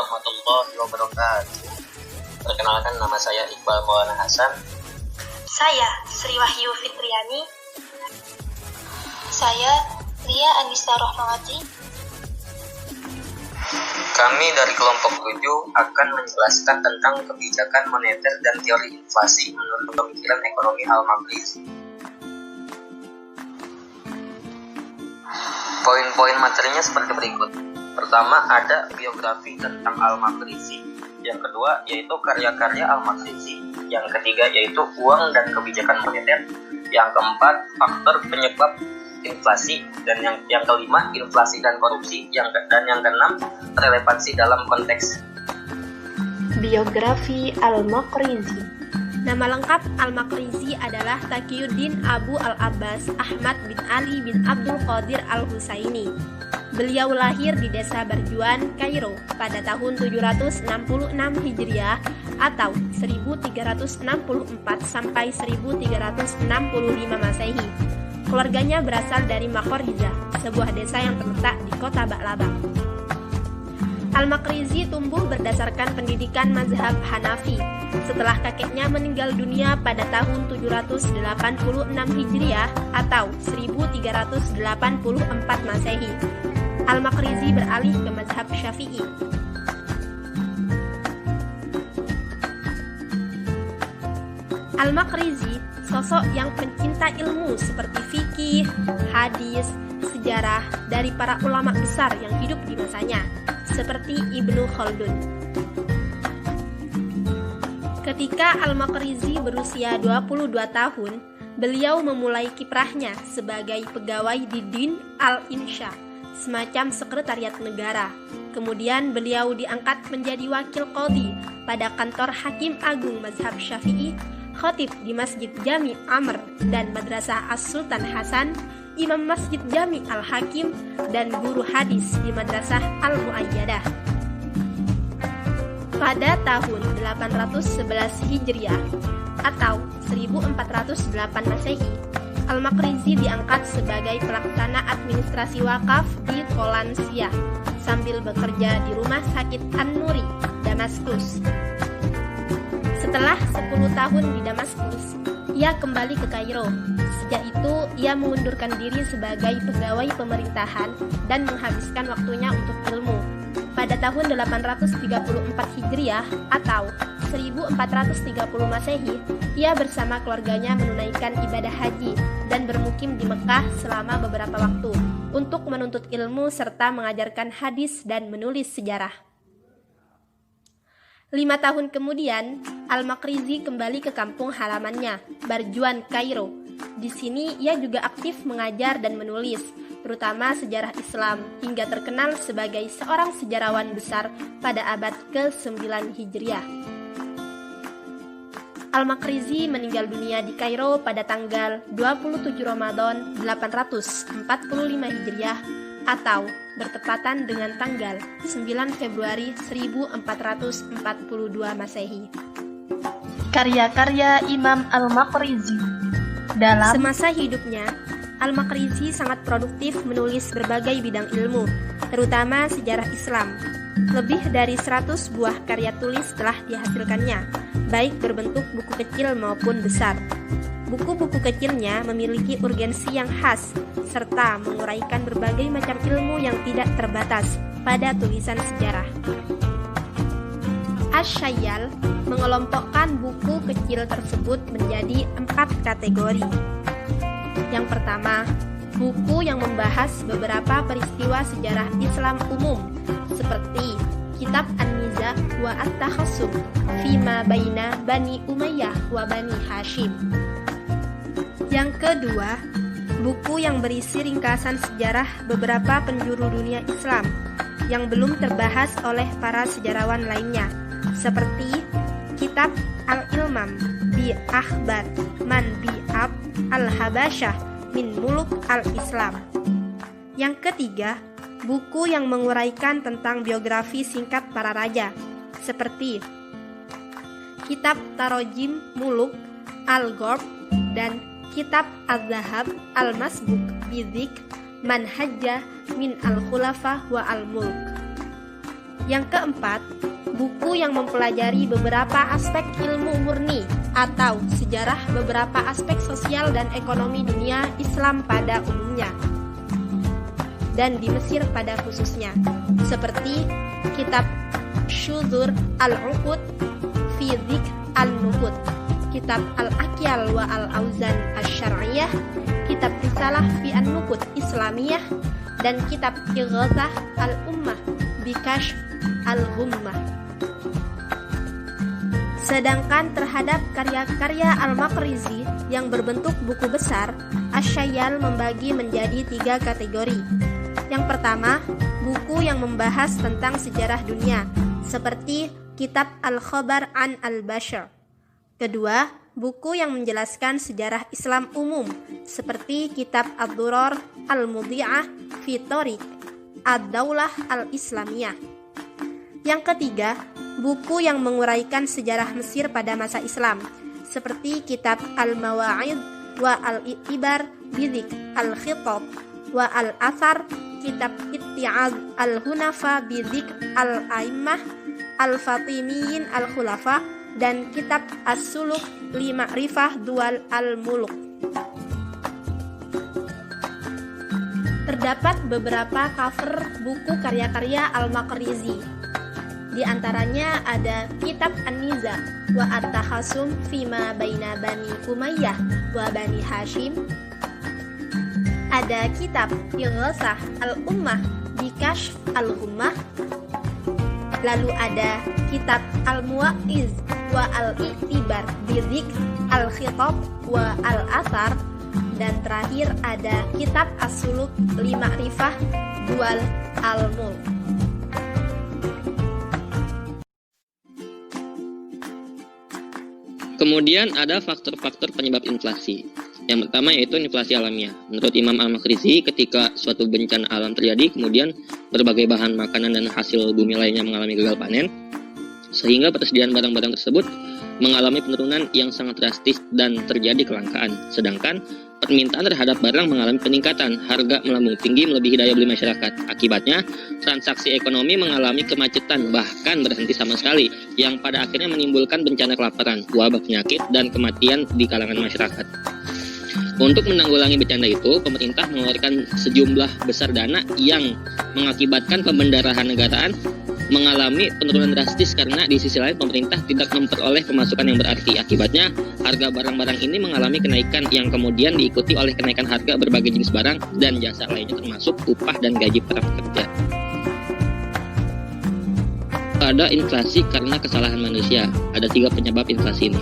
warahmatullahi wabarakatuh. Perkenalkan, nama saya Iqbal Maulana Hasan. Saya Sri Wahyu Fitriani. Saya Lia Anissa Rohmawati. Kami dari kelompok 7 akan menjelaskan tentang kebijakan moneter dan teori inflasi menurut pemikiran ekonomi Al-Maqrizi. Poin-poin materinya seperti berikut. Pertama, ada biografi tentang Al-Maqrizi. Yang kedua, yaitu karya-karya Al-Maqrizi. Yang ketiga, yaitu uang dan kebijakan moneter. Yang keempat, faktor penyebab inflasi. Dan yang kelima, inflasi dan korupsi. Dan yang keenam, relevansi dalam konteks. Biografi Al-Maqrizi. Nama lengkap Al-Maqrizi adalah Taqiyuddin Abu Al-Abbas Ahmad bin Ali bin Abdul Qadir Al-Husaini. Beliau lahir di desa Barjuan, Kairo pada tahun 766 Hijriah atau 1364 sampai 1365 Masehi. Keluarganya berasal dari Makhoriza, sebuah desa yang terletak di kota Ba'labak. Al-Maqrizi tumbuh berdasarkan pendidikan mazhab Hanafi. Setelah kakeknya meninggal dunia pada tahun 786 Hijriah atau 1384 Masehi, Al-Maqrizi beralih ke mazhab Syafi'i. Al-Maqrizi sosok yang pencinta ilmu seperti fikih, hadis, sejarah dari para ulama besar yang hidup di masanya, seperti Ibnu Khaldun. Ketika Al-Maqrizi berusia 22 tahun, beliau memulai kiprahnya sebagai pegawai di Din Al-Insya, semacam sekretariat negara. Kemudian beliau diangkat menjadi wakil qadhi pada kantor Hakim Agung Mazhab Syafi'i, khatib di Masjid Jami Amr dan Madrasah As-Sultan Hasan, imam Masjid Jami Al-Hakim, dan guru hadis di Madrasah Al-Mu'ayyadah. Pada tahun 811 Hijriah atau 1408 Masehi, Al-Maqrizi diangkat sebagai pelaksana administrasi wakaf di Qolansia sambil bekerja di rumah sakit An-Nuri, Damaskus. Setelah 10 tahun di Damaskus, ia kembali ke Kairo. Sejak itu, ia mengundurkan diri sebagai pegawai pemerintahan dan menghabiskan waktunya untuk ilmu. Pada tahun 834 Hijriah atau 1430 Masehi, ia bersama keluarganya menunaikan ibadah haji dan bermukim di Mekah selama beberapa waktu untuk menuntut ilmu serta mengajarkan hadis dan menulis sejarah. 5 tahun kemudian, Al-Maqrizi kembali ke kampung halamannya, Barjuan, Kairo. Di sini ia juga aktif mengajar dan menulis, terutama sejarah Islam, hingga terkenal sebagai seorang sejarawan besar pada abad ke-9 Hijriah. Al-Maqrizi meninggal dunia di Kairo pada tanggal 27 Ramadan 845 Hijriah atau bertepatan dengan tanggal 9 Februari 1442 Masehi. Karya-karya Imam Al-Maqrizi. Dalam semasa hidupnya, Al-Maqrizi sangat produktif menulis berbagai bidang ilmu, terutama sejarah Islam. Lebih dari 100 buah karya tulis telah dihasilkannya, baik berbentuk buku kecil maupun besar. Buku-buku kecilnya memiliki urgensi yang khas, serta menguraikan berbagai macam ilmu yang tidak terbatas pada tulisan sejarah. Asy-Syayyal mengelompokkan buku kecil tersebut menjadi 4 kategori. Yang pertama, buku yang membahas beberapa peristiwa sejarah Islam umum, seperti Kitab An-Niza wa At-Takhassum Fima Baina Bani Umayyah wa Bani Hashim. Yang kedua, buku yang berisi ringkasan sejarah beberapa penjuru dunia Islam yang belum terbahas oleh para sejarawan lainnya, seperti Kitab Al-Ilmam bi Akhbar Man bi Ab Al-Habasyah min Muluk Al-Islam. Yang ketiga, buku yang menguraikan tentang biografi singkat para raja, seperti Kitab Tarojim Muluk Al-Ghorb dan Kitab Az-Zahab Al-Masbuk Bizik Man Hajja min Al-Khulafa wa Al-Mulk. Yang keempat, buku yang mempelajari beberapa aspek ilmu murni atau sejarah beberapa aspek sosial dan ekonomi dunia Islam pada umumnya dan di Mesir pada khususnya, seperti kitab Syudzur al-Uqud fi Dzikr al-Nuqud, kitab Al-Akyal wa Al-Auzan Asy-Syar'iyyah, kitab Risalah fi An-Nuqud Islamiyah, dan kitab Ighatsah al-Ummah bi Kashf al-Ghummah. Sedangkan terhadap karya-karya Al-Maqrizi yang berbentuk buku besar, Asy-Syayyal membagi menjadi 3 kategori. Yang pertama, buku yang membahas tentang sejarah dunia, seperti kitab Al-Khabar an Al-Bashar. Kedua, buku yang menjelaskan sejarah Islam umum, seperti kitab Ad-Durar Al-Mudhi'ah fi Thariq Ad-Daulah Al-Islamiyah. Yang ketiga, buku yang menguraikan sejarah Mesir pada masa Islam, seperti kitab Al-Mawa'id wa Al-I'tibar bi-Dzikr Al-Khitab wa Al-Athar, kitab Itti'az Al-Hunafa bi-Dzikr Al-A'immah Al-Fatimiyyin Al-Khulafa, dan kitab As-Suluk li Ma'rifah Dual Al-Muluk. Terdapat beberapa cover buku karya-karya Al-Maqrizi. Di antaranya ada kitab An-Niza wa At-Takhasum fima baina Bani Umayyah wa Bani Hashim. Ada kitab Ighatsah al-Ummah bi Kashf al-Ghummah. Lalu ada kitab Al-Muwa'iz wa Al-I'tibar bi Dzikr Al-Khitab wa Al-Athar, dan terakhir ada kitab As-Suluk li Ma'rifah Dual Al-Mulk. Kemudian ada faktor-faktor penyebab inflasi. Yang pertama yaitu inflasi alamiah. Menurut Imam Al-Maqrizi, ketika suatu bencana alam terjadi, kemudian berbagai bahan makanan dan hasil bumi lainnya mengalami gagal panen, sehingga persediaan barang-barang tersebut mengalami penurunan yang sangat drastis dan terjadi kelangkaan. Sedangkan permintaan terhadap barang mengalami peningkatan, harga melambung tinggi melebihi daya beli masyarakat. Akibatnya, transaksi ekonomi mengalami kemacetan, bahkan berhenti sama sekali, yang pada akhirnya menimbulkan bencana kelaparan, wabah penyakit, dan kematian di kalangan masyarakat. Untuk menanggulangi bencana itu, pemerintah mengeluarkan sejumlah besar dana yang mengakibatkan pembendarahan negaraan mengalami penurunan drastis karena di sisi lain pemerintah tidak memperoleh pemasukan yang berarti. Akibatnya, harga barang-barang ini mengalami kenaikan yang kemudian diikuti oleh kenaikan harga berbagai jenis barang dan jasa lainnya termasuk upah dan gaji para pekerja. Ada inflasi karena kesalahan manusia. Ada 3 penyebab inflasi ini.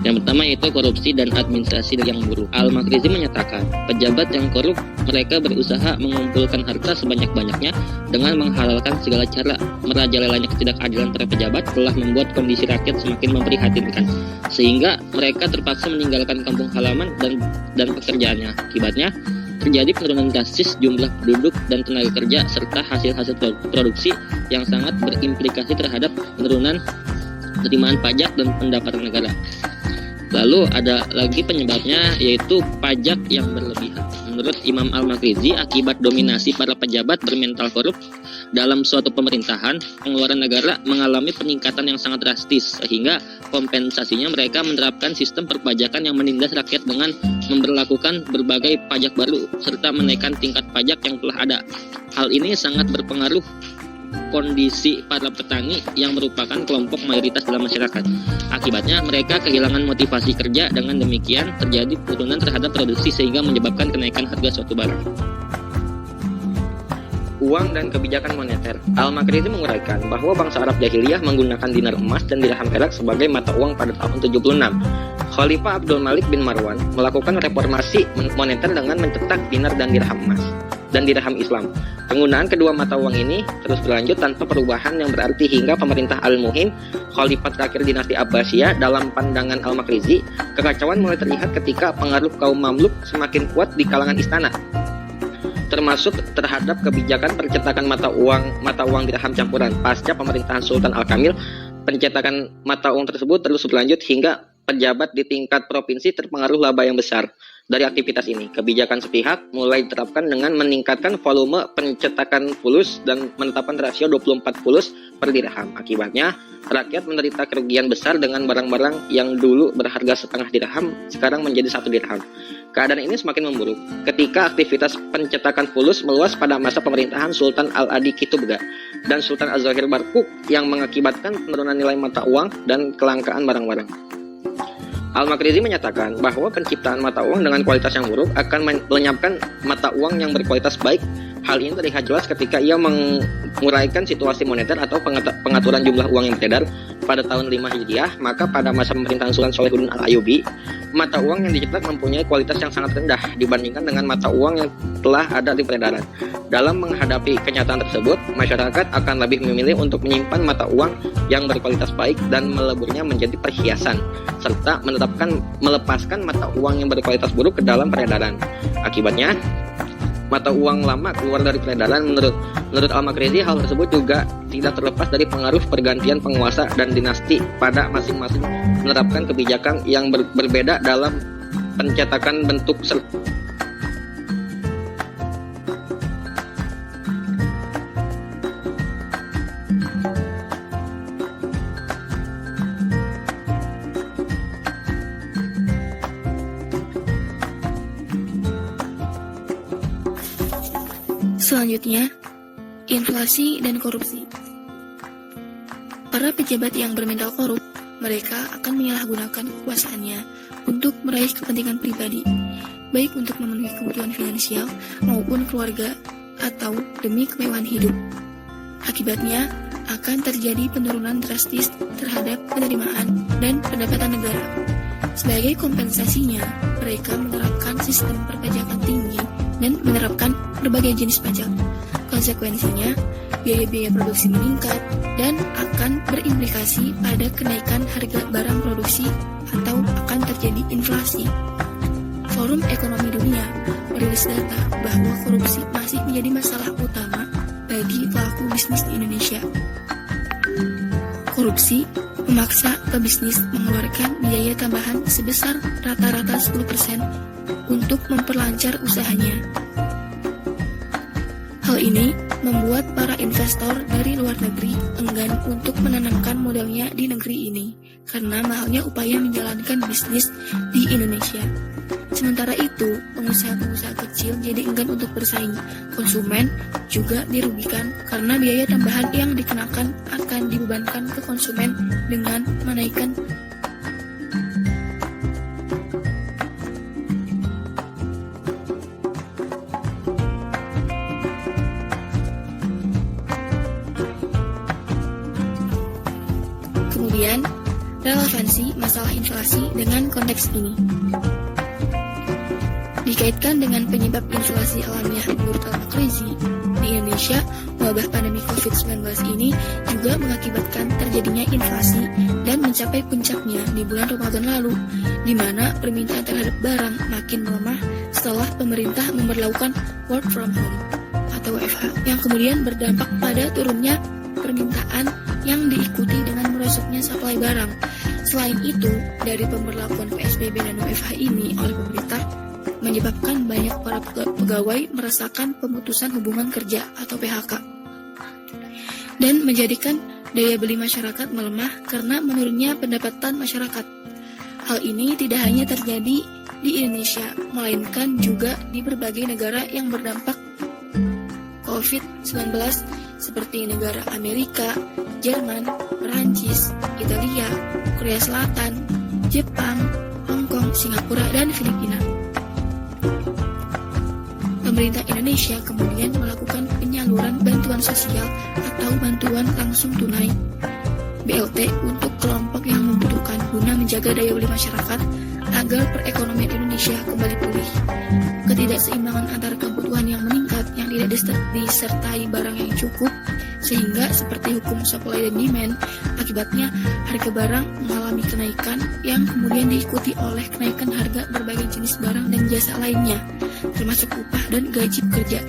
Yang pertama yaitu korupsi dan administrasi yang buruk. Al-Maqrizi menyatakan, pejabat yang korup mereka berusaha mengumpulkan harta sebanyak-banyaknya dengan menghalalkan segala cara. Merajalelanya ketidakadilan para pejabat telah membuat kondisi rakyat semakin memprihatinkan, sehingga mereka terpaksa meninggalkan kampung halaman dan pekerjaannya. Akibatnya, terjadi penurunan drastis jumlah penduduk dan tenaga kerja serta hasil-hasil produksi yang sangat berimplikasi terhadap penurunan penerimaan pajak dan pendapatan negara. Lalu ada lagi penyebabnya yaitu pajak yang berlebihan. Menurut Imam Al-Maqrizi, akibat dominasi para pejabat bermental korup dalam suatu pemerintahan, pengeluaran negara mengalami peningkatan yang sangat drastis, sehingga kompensasinya mereka menerapkan sistem perpajakan yang menindas rakyat dengan memberlakukan berbagai pajak baru serta menaikkan tingkat pajak yang telah ada. Hal ini sangat berpengaruh kondisi para petani yang merupakan kelompok mayoritas dalam masyarakat. Akibatnya mereka kehilangan motivasi kerja, dengan demikian terjadi penurunan terhadap produksi sehingga menyebabkan kenaikan harga suatu barang. Uang dan kebijakan moneter. Al-Maqrizi menguraikan bahwa bangsa Arab jahiliyah menggunakan dinar emas dan dirham perak sebagai mata uang pada tahun 76. Khalifah Abdul Malik bin Marwan melakukan reformasi moneter dengan mencetak dinar dan dirham emas dan dirham Islam. Penggunaan kedua mata uang ini terus berlanjut tanpa perubahan yang berarti hingga pemerintah Al-Mu'in, khalifah terakhir dinasti Abbasiyah. Dalam pandangan Al-Maqrizi, kekacauan mulai terlihat ketika pengaruh kaum Mamluk semakin kuat di kalangan istana, termasuk terhadap kebijakan percetakan mata uang dirham campuran. Pasca pemerintahan Sultan Al-Kamil, pencetakan mata uang tersebut terus berlanjut hingga pejabat di tingkat provinsi terpengaruh laba yang besar. dari aktivitas ini. Kebijakan sepihak mulai diterapkan dengan meningkatkan volume pencetakan fulus dan menetapkan rasio 24 fulus per dirham. Akibatnya, rakyat menderita kerugian besar dengan barang-barang yang dulu berharga setengah dirham, sekarang menjadi 1 dirham. Keadaan ini semakin memburuk ketika aktivitas pencetakan fulus meluas pada masa pemerintahan Sultan Al-Adi Qutb dan Sultan Az-Zahir Barquq yang mengakibatkan penurunan nilai mata uang dan kelangkaan barang-barang. Al-Makrizi menyatakan bahwa penciptaan mata uang dengan kualitas yang buruk akan melenyapkan mata uang yang berkualitas baik. Hal ini terlihat jelas ketika ia menguraikan situasi moneter atau pengaturan jumlah uang yang beredar pada tahun 5 Hijriah. Maka pada masa pemerintahan Sultan Shalihuddin Al-Ayyubi, mata uang yang dicetak mempunyai kualitas yang sangat rendah dibandingkan dengan mata uang yang telah ada di peredaran. Dalam menghadapi kenyataan tersebut, masyarakat akan lebih memilih untuk menyimpan mata uang yang berkualitas baik dan meleburnya menjadi perhiasan, serta melepaskan mata uang yang berkualitas buruk ke dalam peredaran. Akibatnya, mata uang lama keluar dari peredaran. Menurut Al-Makrizi, hal tersebut juga tidak terlepas dari pengaruh pergantian penguasa dan dinasti pada masing-masing menerapkan kebijakan yang berbeda dalam pencetakan bentuk Selanjutnya, inflasi dan korupsi. Para pejabat yang bermental korup, mereka akan menyalahgunakan kekuasaannya untuk meraih kepentingan pribadi, baik untuk memenuhi kebutuhan finansial maupun keluarga atau demi kemewahan hidup. Akibatnya, akan terjadi penurunan drastis terhadap penerimaan dan pendapatan negara. Sebagai kompensasinya, mereka menerapkan sistem perpajakan tinggi dan menerapkan berbagai jenis pajak. Konsekuensinya, biaya-biaya produksi meningkat dan akan berimplikasi pada kenaikan harga barang produksi atau akan terjadi inflasi. Forum Ekonomi Dunia merilis data bahwa korupsi masih menjadi masalah utama bagi pelaku bisnis di Indonesia. Korupsi memaksa pebisnis mengeluarkan biaya tambahan sebesar rata-rata 10% untuk memperlancar usahanya. Hal ini membuat para investor dari luar negeri enggan untuk menanamkan modalnya di negeri ini karena mahalnya upaya menjalankan bisnis di Indonesia. Sementara itu, pengusaha-pengusaha kecil jadi enggan untuk bersaing. Konsumen juga dirugikan karena biaya tambahan yang dikenakan akan dibebankan ke konsumen dengan menaikkan Kemudian, relevansi masalah inflasi dengan konteks ini. Dikaitkan dengan penyebab inflasi alamiah menurut Al-Makrizi, di Indonesia, wabah pandemi COVID-19 ini juga mengakibatkan terjadinya inflasi dan mencapai puncaknya di bulan Ramadan lalu, di mana permintaan terhadap barang makin melemah setelah pemerintah memberlakukan work from home atau WFH, yang kemudian berdampak pada turunnya permintaan yang diikuti dengan merosotnya suplai barang. Selain itu, dari pemberlakuan PSBB dan WFH ini oleh pemerintah menyebabkan banyak para pegawai merasakan pemutusan hubungan kerja atau PHK dan menjadikan daya beli masyarakat melemah karena menurunnya pendapatan masyarakat. Hal ini tidak hanya terjadi di Indonesia, melainkan juga di berbagai negara yang berdampak COVID-19 seperti negara Amerika, Jerman, Perancis, Italia, Korea Selatan, Jepang, Hong Kong, Singapura, dan Filipina. Pemerintah Indonesia kemudian melakukan penyaluran bantuan sosial atau bantuan langsung tunai BLT untuk kelompok yang membutuhkan guna menjaga daya beli masyarakat agar perekonomian Indonesia kembali pulih. Ketidakseimbangan antara kebutuhan yang meningkat yang tidak disertai barang yang cukup, sehingga seperti hukum supply dan demand, akibatnya harga barang mengalami kenaikan yang kemudian diikuti oleh kenaikan harga berbagai jenis barang dan jasa lainnya, termasuk upah dan gaji pekerja.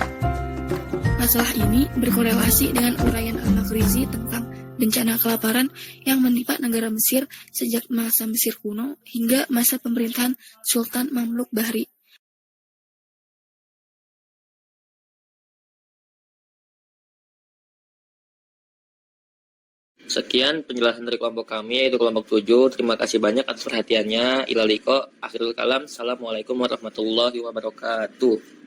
Masalah ini berkorelasi dengan uraian Al-Makrizi tentang bencana kelaparan yang menimpa negara Mesir sejak masa Mesir kuno hingga masa pemerintahan Sultan Mamluk Bahri. Sekian penjelasan dari kelompok kami, yaitu kelompok 7. Terima kasih banyak atas perhatiannya. Ila liqa, akhirul kalam. Assalamualaikum warahmatullahi wabarakatuh.